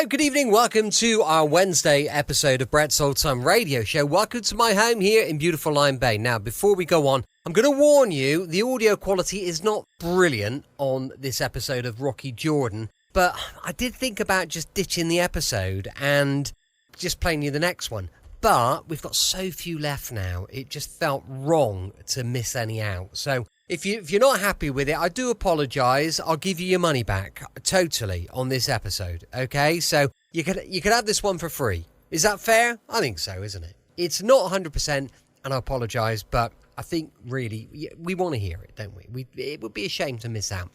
Hello, good evening. Welcome to our Wednesday episode of Brett's Old Time Radio Show. Welcome to my home here in beautiful Lyme Bay. Now, before we go on, I'm going to warn you, the audio quality is not brilliant on this episode of Rocky Jordan, but I did think about just ditching the episode and just playing you the next one. But we've got so few left now, it just felt wrong to miss any out. So if you're not happy with it, I do apologise. I'll give you your money back totally on this episode, okay? So you could have this one for free. Is that fair? I think so, isn't it? It's not 100%, and I apologise, but I think really we want to hear it, don't we? It would be a shame to miss out.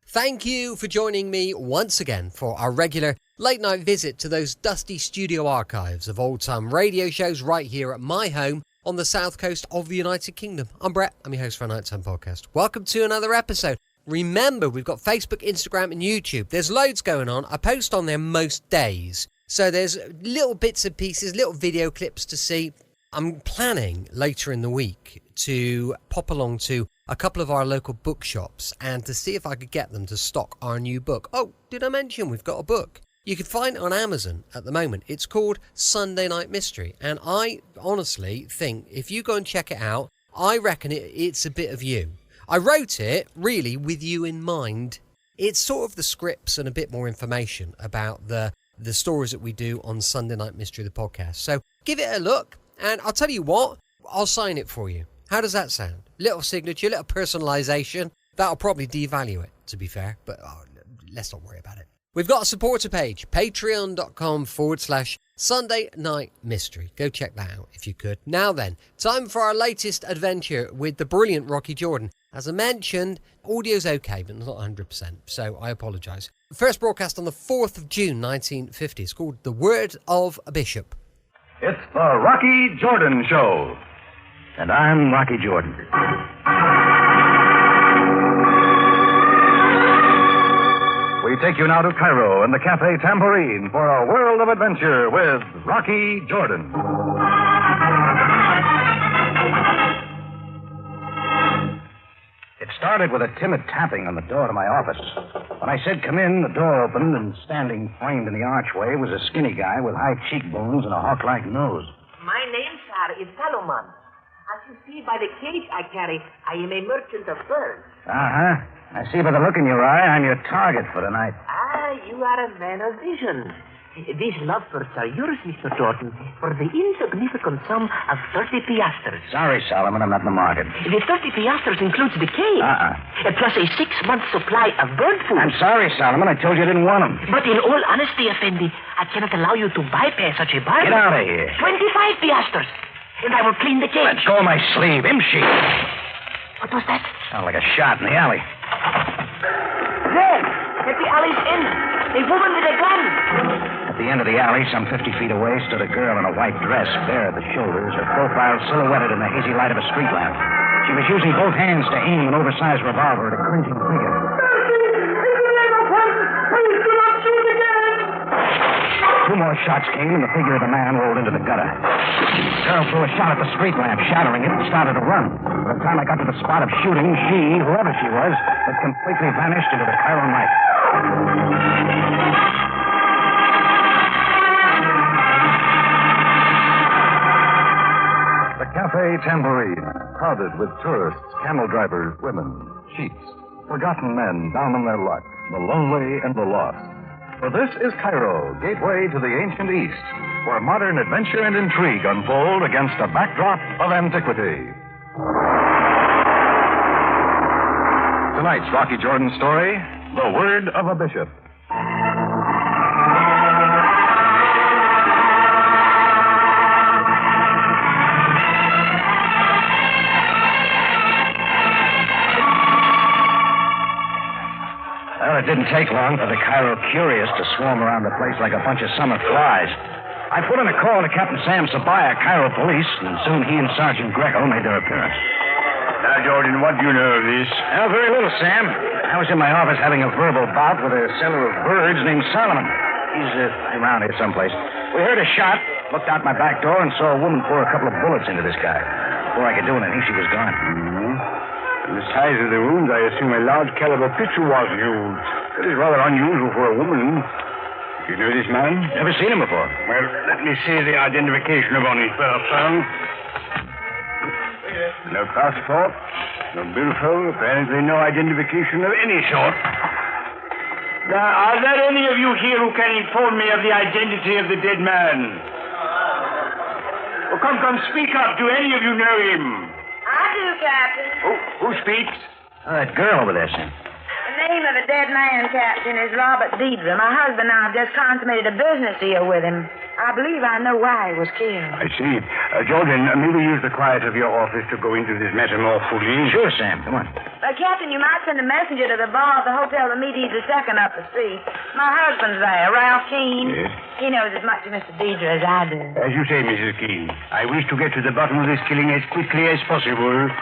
Thank you for joining me once again for our regular late night visit to those dusty studio archives of old time radio shows right here at my home on the south coast of the United Kingdom. I'm Brett, I'm your host for a Nighttime Podcast. Welcome to another episode. Remember, we've got Facebook, Instagram and YouTube. There's loads going on. I post on there most days. So there's little bits and pieces, little video clips to see. I'm planning later in the week to pop along to a couple of our local bookshops and to see if I could get them to stock our new book. Oh, did I mention we've got a book? You can find it on Amazon at the moment. It's called Sunday Night Mystery. And I honestly think if you go and check it out, I reckon it's a bit of you. I wrote it really with you in mind. It's sort of the scripts and a bit more information about the stories that we do on Sunday Night Mystery, the podcast. So give it a look. And I'll tell you what, I'll sign it for you. How does that sound? Little signature, little personalisation. That'll probably devalue it, to be fair. But let's not worry about it. We've got a supporter page, patreon.com/Sunday Night Mystery. Go check that out if you could. Now then, time for our latest adventure with the brilliant Rocky Jordan. As I mentioned, audio's okay, but not 100%, so I apologise. First broadcast on the 4th of June, 1950. It's called The Word of a Bishop. It's the Rocky Jordan Show. And I'm Rocky Jordan. We take you now to Cairo and the Cafe Tambourine for a world of adventure with Rocky Jordan. It started with a timid tapping on the door to my office. When I said come in, the door opened, and standing framed in the archway was a skinny guy with high cheekbones and a hawk-like nose. My name, sir, is Salomon. As you see by the cage I carry, I am a merchant of furs. Uh-huh. I see by the look in your eye, I'm your target for tonight. Ah, you are a man of vision. These love furs are yours, Mr. Jordan, for the insignificant sum of 30 piastres. Sorry, Solomon, I'm not in the market. The 30 piastres includes the cage. Plus a 6-month supply of bird food. I'm sorry, Solomon. I told you I didn't want them. But in all honesty, Effendi, I cannot allow you to bypass such a bargain. Get out of here. 25 piastres. And I will clean the cage. Let go of my sleeve. Imshi. What was that? Sounded like a shot in the alley. There, at the alley's end, a woman with a gun. At the end of the alley, some 50 feet away, stood a girl in a white dress, bare at the shoulders, her profile silhouetted in the hazy light of a street lamp. She was using both hands to aim an oversized revolver at a cringing figure. Two more shots came, and the figure of the man rolled into the gutter. The girl threw a shot at the street lamp, shattering it, and started to run. By the time I got to the spot of shooting, she, whoever she was, had completely vanished into the Cairo night. The Cafe Tambourine, crowded with tourists, camel drivers, women, sheets, forgotten men down on their luck, the lonely and the lost. For this is Cairo, gateway to the ancient East, where modern adventure and intrigue unfold against a backdrop of antiquity. Tonight's Rocky Jordan story, The Word of a Bishop. Well, it didn't take long for the Cairo curious to swarm around the place like a bunch of summer flies. I put in a call to Captain Sam Sabaya, Cairo Police, and soon he and Sergeant Greco made their appearance. Now, Jordan, what do you know of this? Very little, Sam. I was in my office having a verbal bout with a seller of birds named Solomon. He's around here someplace. We heard a shot, looked out my back door, and saw a woman pour a couple of bullets into this guy. Before I could do anything, she was gone. Mm-hmm. The size of the wound, I assume a large caliber pistol was used. That is rather unusual for a woman. You know this man? Never seen him before. Well, let me see the identification upon his person. No passport, no billfold, apparently no identification of any sort. Now, are there any of you here who can inform me of the identity of the dead man? Oh, come, speak up. Do any of you know him? I do, Captain. Who speaks? Oh, that girl over there, Sam. The name of the dead man, Captain, is Robert Deidre. My husband and I have just consummated a business deal with him. I believe I know why he was killed. I see. Jordan, may we use the quiet of your office to go into this matter more fully? Sure, Sam. Come on. Captain, you might send a messenger to the bar of the hotel to meet Deidre second up the street. My husband's there, Ralph Keene. Yes? He knows as much of Mr. Deidre as I do. As you say, Mrs. Keene, I wish to get to the bottom of this killing as quickly as possible.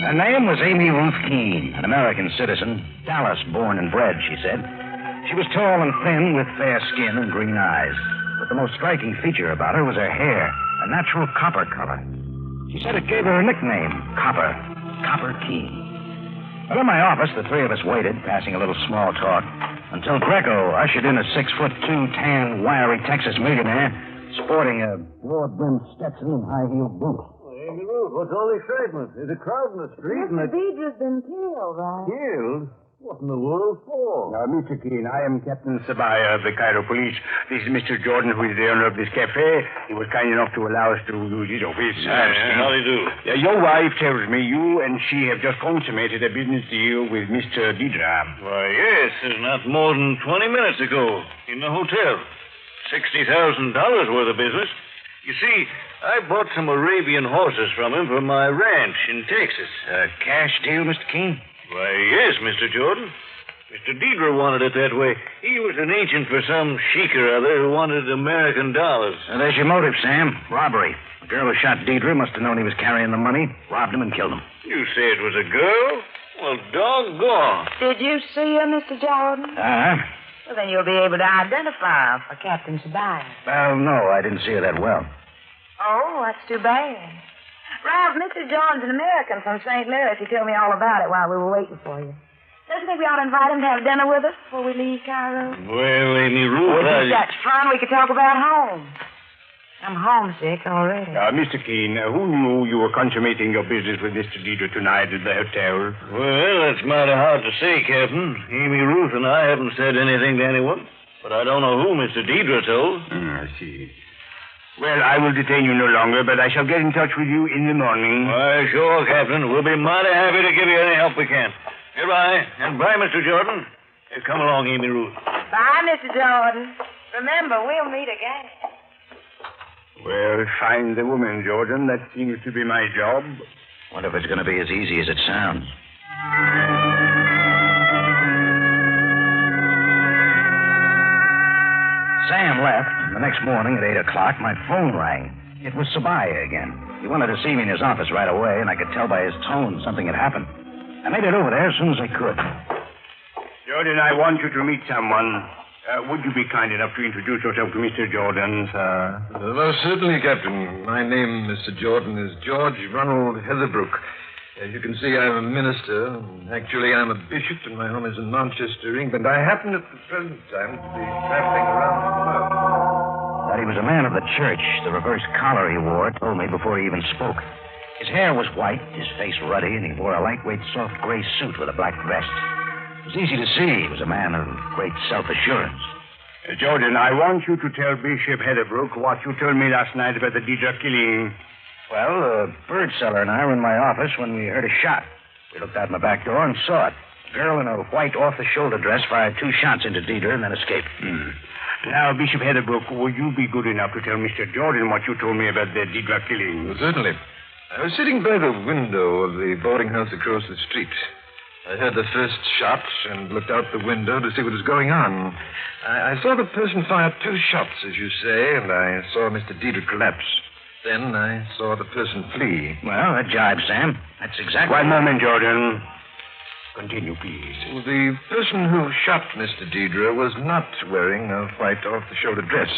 Her name was Amy Ruth Keene, an American citizen, Dallas born and bred, she said. She was tall and thin with fair skin and green eyes. But the most striking feature about her was her hair, a natural copper color. She said it gave her a nickname, Copper Keene. Well, in my office, the three of us waited, passing a little small talk, until Greco ushered in a 6'2", tan, wiry Texas millionaire, sporting a broad-brimmed Stetson and high-heeled boots. Amy Ruth, what's all the excitement? There's a crowd in the street Mr. Deidre's been killed, right? Killed? What in the world for? Mr. Keene, I am Captain Sabaya of the Cairo Police. This is Mr. Jordan, who is the owner of this cafe. He was kind enough to allow us to use his office. How do you do? Your wife tells me you and she have just consummated a business deal with Mr. Deidre. Why, yes, not more than 20 minutes ago in the hotel. $60,000 worth of business. You see, I bought some Arabian horses from him for my ranch in Texas. A cash deal, Mr. Keene? Why, yes, Mr. Jordan. Mr. Deidre wanted it that way. He was an agent for some sheik or other who wanted American dollars. Well, there's your motive, Sam. Robbery. The girl who shot Deidre must have known he was carrying the money, robbed him, and killed him. You say it was a girl? Well, doggone. Did you see her, Mr. Jordan? Well, then you'll be able to identify her for Captain Sabaya. Well, no, I didn't see her that well. Oh, that's too bad. Ralph, Mr. John's an American from St. Louis. He told me all about it while we were waiting for you. Don't you think we ought to invite him to have dinner with us before we leave Cairo? Well, Amy Ruth, If that's fun, we could talk about home. I'm homesick already. Mr. Keene, who knew you were consummating your business with Mr. Deidre tonight at the hotel? Well, that's mighty hard to say, Captain. Amy Ruth and I haven't said anything to anyone. But I don't know who Mr. Deidre told. I see. Well, I will detain you no longer, but I shall get in touch with you in the morning. Why, sure, Captain. We'll be mighty happy to give you any help we can. Goodbye. And bye, Mr. Jordan. Come along, Amy Ruth. Bye, Mr. Jordan. Remember, we'll meet again. Well, find the woman, Jordan. That seems to be my job. Wonder if it's going to be as easy as it sounds. Sam left, and the next morning at 8 o'clock, my phone rang. It was Sabaya again. He wanted to see me in his office right away, and I could tell by his tone something had happened. I made it over there as soon as I could. Jordan, I want you to meet someone. Would you be kind enough to introduce yourself to Mr. Jordan, sir? Most certainly, Captain. My name, Mr. Jordan, is George Ronald Heatherbrook. As you can see, I'm a minister. Actually, I'm a bishop, and my home is in Manchester, England. I happen at the present time to be traveling around the world. That he was a man of the church, the reverse collar he wore, told me before he even spoke. His hair was white, his face ruddy, and he wore a lightweight, soft gray suit with a black vest. It was easy to see he was a man of great self-assurance. Jordan, I want you to tell Bishop Heatherbrook what you told me last night about the Deidre killing. Well, a bird seller and I were in my office when we heard a shot. We looked out my back door and saw it. A girl in a white off-the-shoulder dress fired 2 shots into Deidre and then escaped. Now, Bishop Heatherbrook, will you be good enough to tell Mr. Jordan what you told me about the Deidre killing? Certainly. I was sitting by the window of the boarding house across the street. I heard the first shot and looked out the window to see what was going on. I saw the person fire 2 shots, as you say, and I saw Mr. Deidre collapse. Then I saw the person flee. Well, that jibes, Sam. That's exactly... One moment, Jordan. Continue, please. The person who shot Mr. Deidre was not wearing a white off-the-shoulder dress.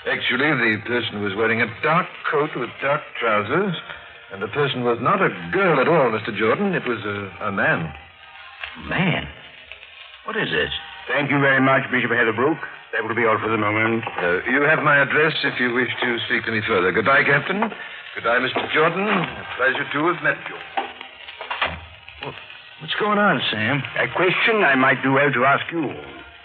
Actually, the person was wearing a dark coat with dark trousers, and the person was not a girl at all, Mr. Jordan. It was a man. Man, what is this? Thank you very much, Bishop Heatherbrook. That will be all for the moment. You have my address if you wish to speak to me further. Goodbye, Captain. Goodbye, Mr. Jordan. A pleasure to have met you. What's going on, Sam? A question I might do well to ask you.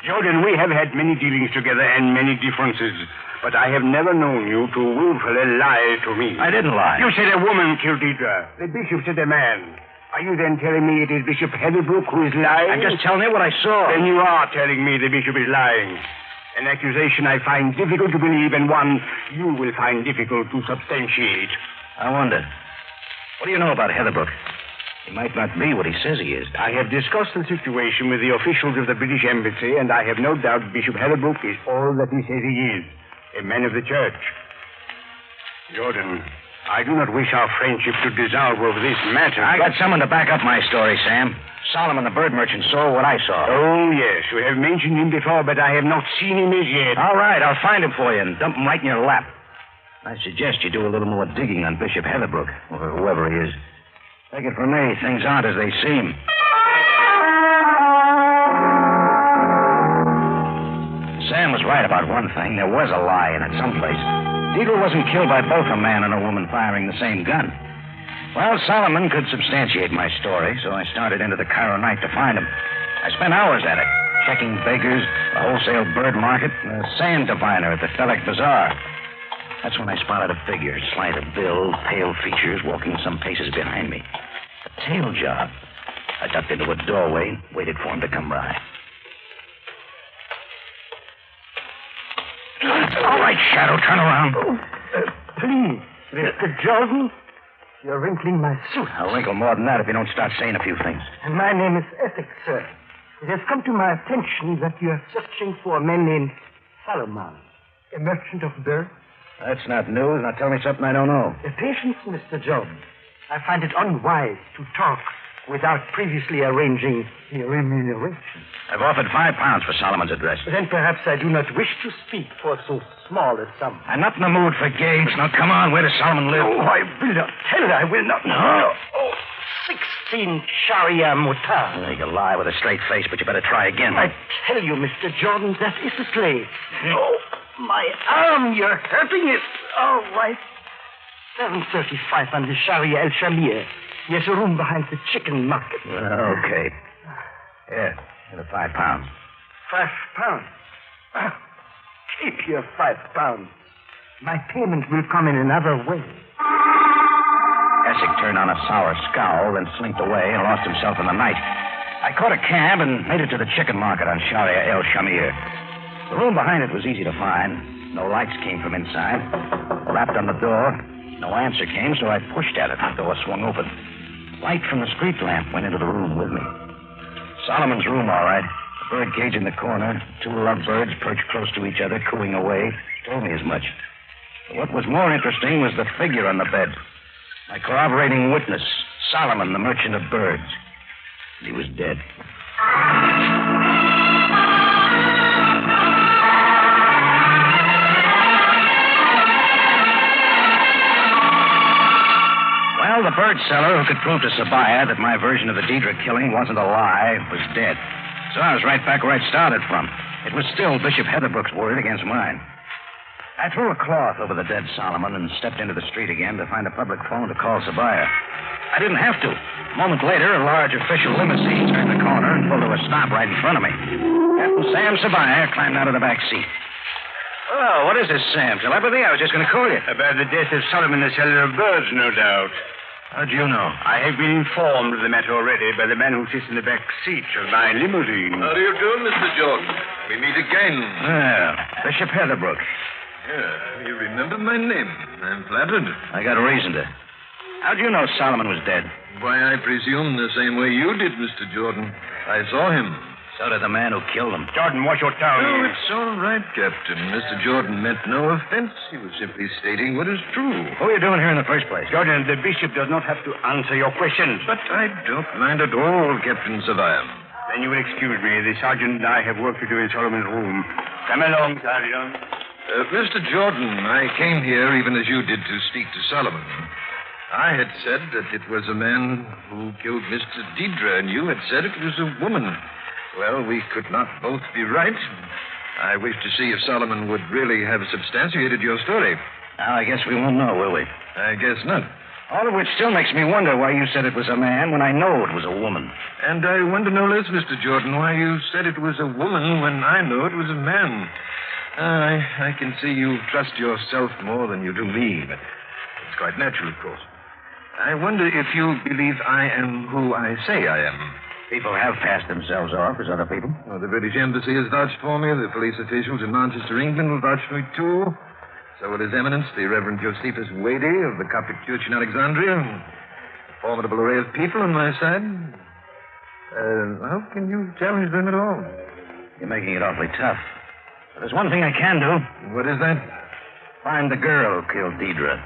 Jordan, we have had many dealings together and many differences, but I have never known you to willfully lie to me. I didn't lie. You said a woman killed Deidre. The bishop said a man. Are you then telling me it is Bishop Heatherbrook who is lying? I'm just telling you what I saw. Then you are telling me the bishop is lying. An accusation I find difficult to believe and one you will find difficult to substantiate. I wonder. What do you know about Heatherbrook? He might not be what he says he is. I have discussed the situation with the officials of the British Embassy, and I have no doubt Bishop Heatherbrook is all that he says he is, a man of the church. Jordan, I do not wish our friendship to dissolve over this matter. I got someone to back up my story, Sam. Solomon, the bird merchant, saw what I saw. Oh, yes. You have mentioned him before, but I have not seen him as yet. All right, I'll find him for you and dump him right in your lap. I suggest you do a little more digging on Bishop Heatherbrook, or whoever he is. Take it from me, things aren't as they seem. Sam was right about one thing. There was a lie in it someplace. Deidre wasn't killed by both a man and a woman firing the same gun. Well, Solomon could substantiate my story, so I started into the Cairo night to find him. I spent hours at it, checking bakers, the wholesale bird market, and a sand diviner at the Felek Bazaar. That's when I spotted a figure, slight of build, pale features, walking some paces behind me. A tail job. I ducked into a doorway and waited for him to come by. All right, Shadow, turn around. Please, Mr. Jordan, you're wrinkling my suit. I'll wrinkle more than that if you don't start saying a few things. And my name is Essex, sir. It has come to my attention that you are searching for a man named Solomon, a merchant of birds. That's not news. Now tell me something I don't know. Patience, Mr. Jordan. I find it unwise to talk without previously arranging the remuneration. I've offered £5 for Solomon's address. Then perhaps I do not wish to speak for so small a sum. I'm not in the mood for games. Now, come on. Where does Solomon live? Oh, I will not tell. I will not. No. Oh, 16 Sharia Mutar. Well, you can lie with a straight face, but you better try again. I tell you, Mr. Jordan, that is the slave. Oh, my arm. You're hurting it. All right. 7:35 on the Sharia El Shamir. Yes, a room behind the chicken market. Okay. Here, the £5. £5? Keep your £5. My payment will come in another way. Essex turned on a sour scowl, then slinked away and lost himself in the night. I caught a cab and made it to the chicken market on Sharia El Shamir. The room behind it was easy to find. No lights came from inside. I rapped on the door. No answer came, so I pushed at it. The door swung open. Light from the street lamp went into the room with me. Solomon's room, all right. A bird cage in the corner, 2 lovebirds perched close to each other, cooing away. Told me as much. But what was more interesting was the figure on the bed. My corroborating witness, Solomon, the merchant of birds. He was dead. Well, the bird seller who could prove to Sabaya that my version of the Deidre killing wasn't a lie was dead. So I was right back where I'd started from. It was still Bishop Heatherbrook's word against mine. I threw a cloth over the dead Solomon and stepped into the street again to find a public phone to call Sabaya. I didn't have to. A moment later, a large official limousine turned the corner and pulled to a stop right in front of me. Captain Sam Sabaya climbed out of the back seat. Oh, what is this, Sam? Telepathy? I was just going to call you. About the death of Solomon, the seller of birds, no doubt. How'd you know? I have been informed of the matter already by the man who sits in the back seat of my limousine. How do you do, Mr. Jordan? We meet again. Well, Bishop Heatherbrook. Yeah, you remember my name. I'm flattered. I got a reason to. How'd you know Solomon was dead? Why, I presume the same way you did, Mr. Jordan. I saw him. So did the man who killed him. Jordan, watch your tongue. Oh, it's all right, Captain. Mr. Jordan meant no offense. He was simply stating what is true. What were you doing here in the first place? Jordan, the bishop does not have to answer your questions. But I don't mind at all, Captain Savayam. Then you will excuse me. The sergeant and I have work to do in Solomon's room. Come along, Sergeant. Mr. Jordan, I came here, even as you did, to speak to Solomon. I had said that it was a man who killed Mr. Deidre, and you had said it was a woman. Well, we could not both be right. I wish to see if Solomon would really have substantiated your story. Now, I guess we won't know, will we? I guess not. All of which still makes me wonder why you said it was a man when I know it was a woman. And I wonder no less, Mr. Jordan, why you said it was a woman when I know it was a man. I can see you trust yourself more than you do me, but it's quite natural, of course. I wonder if you believe I am who I say I am. People have passed themselves off as other people. Oh, the British Embassy has vouched for me. The police officials in Manchester, England, will vouch for me, too. So will His Eminence, the Reverend Josephus Wadey of the Coptic Church in Alexandria. A formidable array of people on my side. How can you challenge them at all? You're making it awfully tough. But there's one thing I can do. What is that? Find the girl who killed Deidre.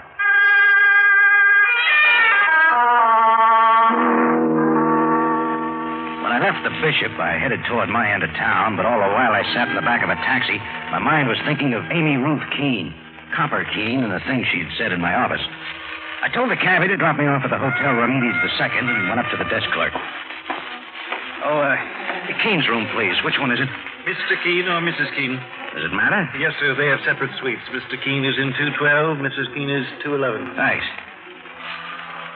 When I left the bishop, I headed toward my end of town, but all the while I sat in the back of a taxi, my mind was thinking of Amy Ruth Keene, Copper Keene, and the things she'd said in my office. I told the cabbie to drop me off at the Hotel Ramirez II and went up to the desk clerk. The Keene's room, please. Which one is it? Mr. Keene or Mrs. Keene? Does it matter? Yes, sir. They have separate suites. Mr. Keene is in 212. Mrs. Keene is 211. Thanks.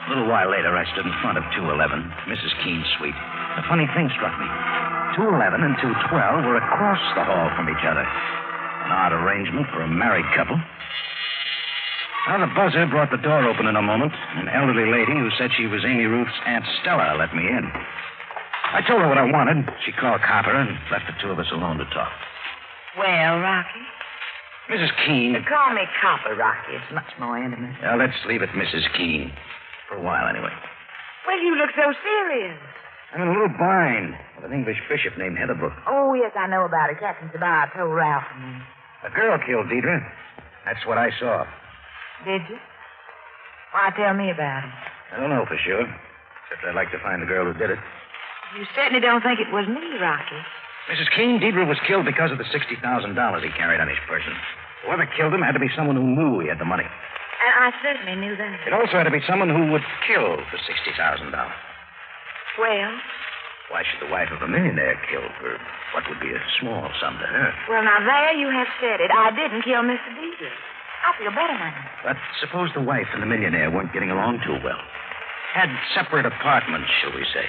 A little while later, I stood in front of 211, Mrs. Keene's suite. A funny thing struck me. 211 and 212 were across the hall from each other. An odd arrangement for a married couple. Now, the buzzer brought the door open in a moment. An elderly lady who said she was Amy Ruth's Aunt Stella let me in. I told her what I wanted. She called Copper and left the two of us alone to talk. Well, Rocky? Mrs. Keene. Call me Copper, Rocky. It's much more intimate. Now, let's leave it Mrs. Keene. For a while, anyway. Well, you look so serious. I'm in a little bind with an English bishop named Heatherbrook. Oh, yes, I know about it. Captain Sabar told Ralph and me. A girl killed Deidre. That's what I saw. Did you? Why, tell me about it. I don't know for sure. Except I'd like to find the girl who did it. You certainly don't think it was me, Rocky. Mrs. Keene, Deidre was killed because of the $60,000 he carried on his person. Whoever killed him had to be someone who knew he had the money. And I certainly knew that. It also had to be someone who would kill for $60,000. Well? Why should the wife of a millionaire kill for what would be a small sum to her? Well, now, there you have said it. I didn't kill Mr. Deidre. I feel better now. But suppose the wife and the millionaire weren't getting along too well. Had separate apartments, shall we say.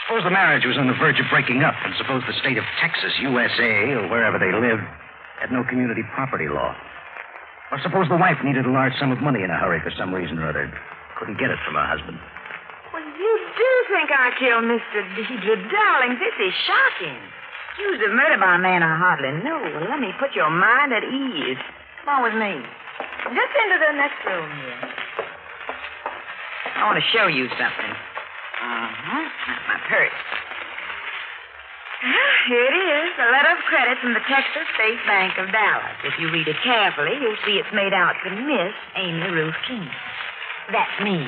Suppose the marriage was on the verge of breaking up, and suppose the state of Texas, USA, or wherever they lived, had no community property law. Or suppose the wife needed a large sum of money in a hurry for some reason or other. Couldn't get it from her husband. Well, you do think I killed Mr. Deidre. Darling, this is shocking. Accused of murder by a man I hardly know. Well, let me put your mind at ease. Come on with me. Just into the next room here. I want to show you something. That's my purse. Here it is, a letter of credit from the Texas State Bank of Dallas. If you read it carefully, you'll see it's made out to Miss Amy Ruth Keene. That's me.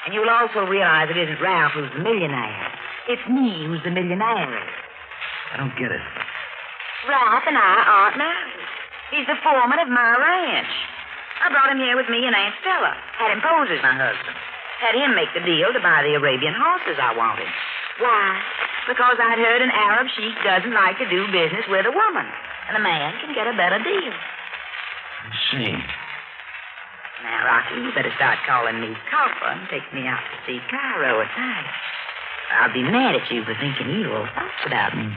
And you'll also realize it isn't Ralph who's the millionaire. It's me who's the millionaire. I don't get it. Ralph and I aren't married. He's the foreman of my ranch. I brought him here with me and Aunt Stella. Had him pose as my husband. Had him make the deal to buy the Arabian horses I wanted. Why? Because I'd heard an Arab sheik doesn't like to do business with a woman. And a man can get a better deal. I see. Now, Rocky, you better start calling me Copper and take me out to see Cairo at night. I'll be mad at you for thinking evil thoughts about me.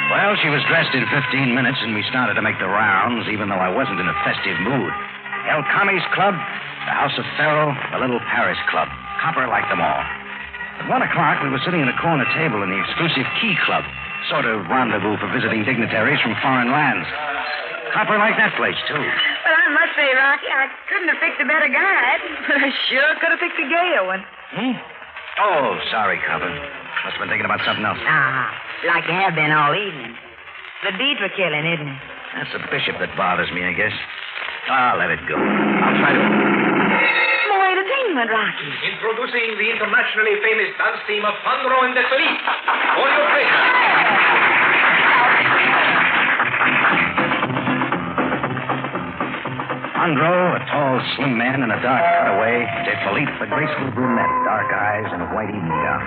Well, she was dressed in 15 minutes, and we started to make the rounds, even though I wasn't in a festive mood. El Kami's Club, the House of Pharaoh, the Little Paris Club. Copper liked them all. At 1 o'clock, we were sitting at a corner table in the exclusive Key Club, sort of rendezvous for visiting dignitaries from foreign lands. Copper liked that place, too. Well, I must say, Rocky, I couldn't have picked a better guide, but I sure could have picked a gayer one. Oh, sorry, Copper. Must have been thinking about something else. Like you have been all evening. The Deidre killing, isn't it? That's the bishop that bothers me, I guess. I'll let it go. I'll try to... More entertainment, Rocky. Introducing the internationally famous dance team of Sandro and Desoli. For your pleasure. Andro, a tall, slim man in a dark cutaway. De Philippe, a graceful brunette, dark eyes, and a white evening gown.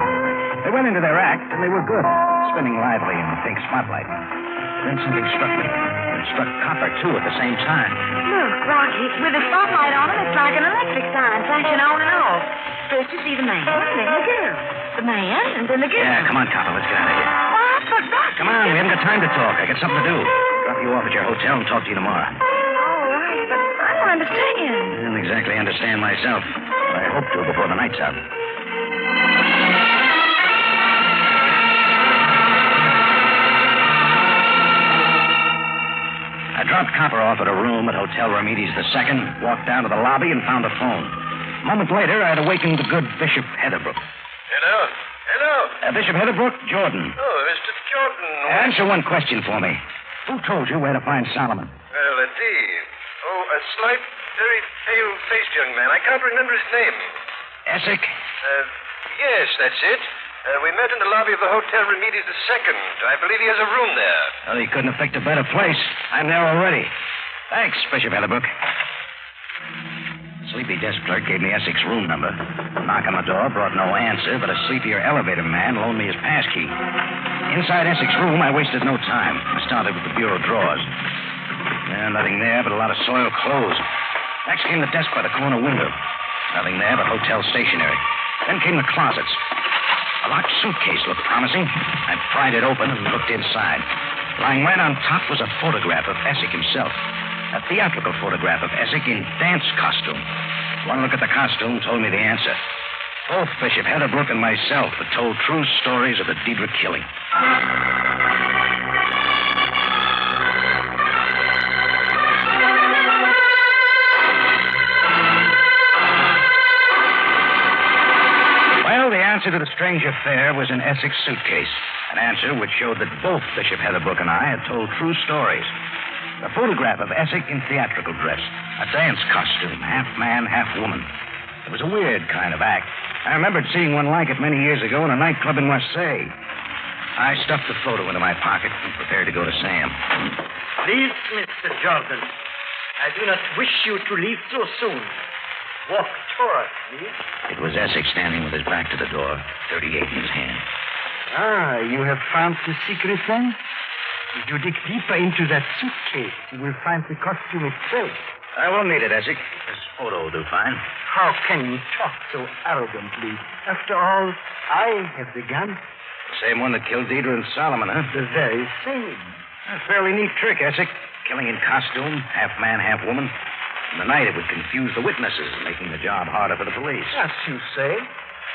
They went into their act, and they were good, spinning lively in the pink spotlight. Then something struck me. It struck Copper, too, at the same time. Look, Rocky, with the spotlight on him, it's like an electric sign flashing on and off. First you see the man, then the girl. The man, and then the girl. Yeah, come on, Copper, let's get out of here. What? But Rocky... Come on, we haven't got time to talk. I got something to do. Drop you off at your hotel and talk to you tomorrow. All right, but I don't understand. I don't exactly understand myself. But I hope to before the night's out. I dropped Copper off at a room at Hotel Remedies II, walked down to the lobby, and found a phone. A moment later, I had awakened the good Bishop Heatherbrook. Hello? Bishop Heatherbrook, Jordan. Oh, Mr. Jordan. Answer one question for me. Who told you where to find Solomon? Well, indeed. Oh, a slight, very pale-faced young man. I can't remember his name. Essex? Yes, that's it. We met in the lobby of the Hotel Remedies II. I believe he has a room there. Well, he couldn't have picked a better place. I'm there already. Thanks, Bishop Heatherbrook. Sleepy desk clerk gave me Essex's room number. A knock on the door brought no answer, but a sleepier elevator man loaned me his passkey. Inside Essex's room, I wasted no time. I started with the bureau drawers. Nothing there but a lot of soiled clothes. Next came the desk by the corner window. Nothing there but hotel stationery. Then came the closets. A locked suitcase looked promising. I pried it open and looked inside. Lying right on top was a photograph of Essex himself. A theatrical photograph of Essex in dance costume. One look at the costume told me the answer. Both Bishop Heatherbrook and myself had told true stories of the Deidre killing. Well, the answer to the strange affair was in Essex's suitcase. An answer which showed that both Bishop Heatherbrook and I had told true stories. A photograph of Essex in theatrical dress. A dance costume, half man, half woman. It was a weird kind of act. I remembered seeing one like it many years ago in a nightclub in Marseille. I stuffed the photo into my pocket and prepared to go to Sam. Please, Mr. Jordan, I do not wish you to leave so soon. Walk toward me. It was Essex standing with his back to the door, 38 in his hand. Ah, you have found the secret then? If you dig deeper into that suitcase, you will find the costume itself. I won't need it, Essex. This photo will do fine. How can you talk so arrogantly? After all, I have the gun. The same one that killed Deidre and Solomon, huh? The very same. A fairly neat trick, Essex. Killing in costume, half man, half woman. In the night, it would confuse the witnesses, making the job harder for the police. As you say.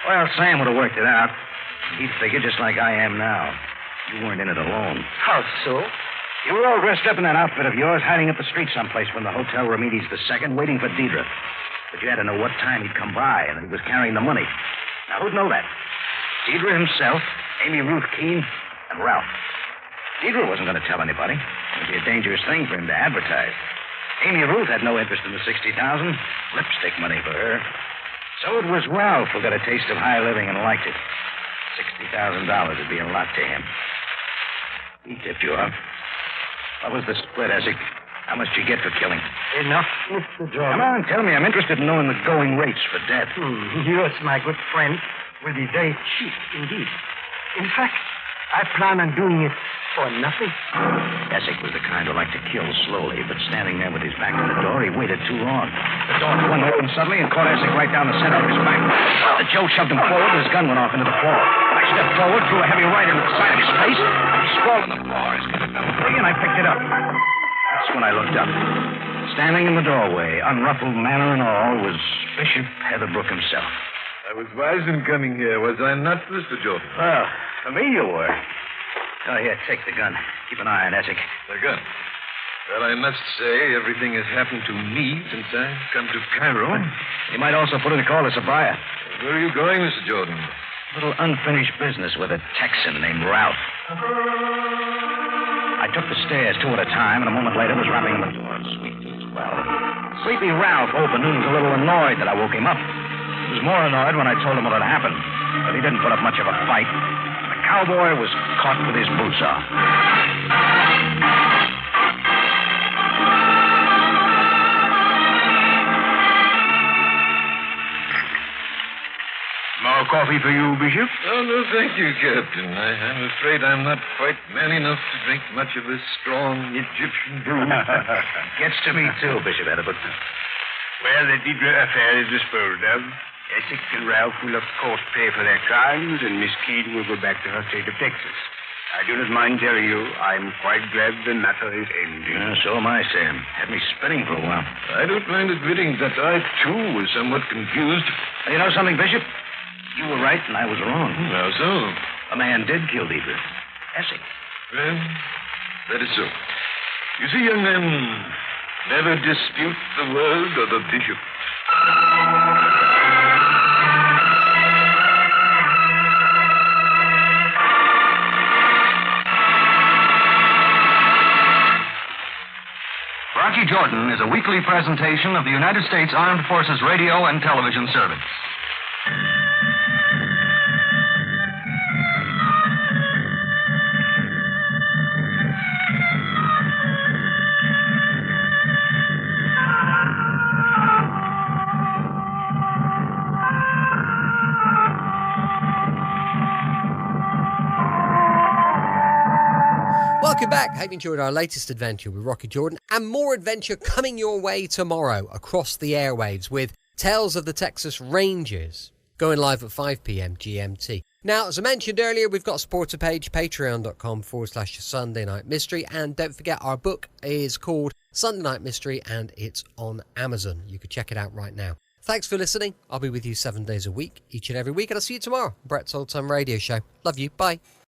Well, Sam would have worked it out. He'd figure just like I am now. You weren't in it alone. How so? You were all dressed up in that outfit of yours, hiding up the street someplace from the Hotel Remedies II, waiting for Deidre. But you had to know what time he'd come by and that he was carrying the money. Now, who'd know that? Deidre himself, Amy Ruth Keene, and Ralph. Deidre wasn't going to tell anybody. It would be a dangerous thing for him to advertise. Amy Ruth had no interest in the $60,000. Lipstick money for her. So it was Ralph who got a taste of high living and liked it. $60,000 would be a lot to him. He tipped you off. What was the split, Essex? How much did you get for killing? Enough, Mr. Jordan. Come on, tell me. I'm interested in knowing the going rates for death. Yours, my good friend, will be very cheap indeed. In fact, I plan on doing it for nothing. Essex was the kind who liked to kill slowly, but standing there with his back to the door, he waited too long. The door flung open suddenly and caught Essex right down the center of his back. Joe shoved him forward and his gun went off into the floor. I stepped forward, threw a heavy right into the side of his face. He sprawled on the floor. His gun fell free, and I picked it up. That's when I looked up. Standing in the doorway, unruffled manner and all, was Bishop Heatherbrook himself. I was wise in coming here, was I not, Mr. Jordan? Well, for me you were. Oh, here, take the gun. Keep an eye on Essex. The gun? Well, I must say everything has happened to me since I've come to Cairo. You might also put in a call to Sabaya. Where are you going, Mr. Jordan? A little unfinished business with a Texan named Ralph. I took the stairs two at a time, and a moment later was rapping on the door. Sleepy Ralph opened and was a little annoyed that I woke him up. He was more annoyed when I told him what had happened, but he didn't put up much of a fight. The cowboy was caught with his boots off. More coffee for you, Bishop? Oh, no, thank you, Captain. I'm afraid I'm not quite man enough to drink much of this strong Egyptian brew. Gets to me, too, Bishop Edward. Well, the Deidre affair is disposed of. Essex and Ralph will, of course, pay for their crimes, and Miss Keene will go back to her state of Texas. I do not mind telling you, I'm quite glad the matter is ending. So am I, Sam. Had me spinning for a while. I don't mind admitting that I, too, was somewhat confused. You know something, Bishop? You were right and I was wrong. How so? A man did kill Deidre. Essex. Well, that is so. You see, young men, never dispute the word or the bishop. Rocky Jordan is a weekly presentation of the United States Armed Forces Radio and Television Service. Welcome back. Hope you enjoyed our latest adventure with Rocky Jordan, and more adventure coming your way tomorrow across the airwaves with Tales of the Texas Rangers, going live at 5 p.m. GMT. Now, as I mentioned earlier, we've got a supporter page, patreon.com/Sunday Night Mystery, and don't forget our book is called Sunday Night Mystery and it's on Amazon. You can check it out right now. Thanks for listening. I'll be with you 7 days a week, each and every week, and I'll see you tomorrow. Brett's Old Time Radio Show. Love you. Bye.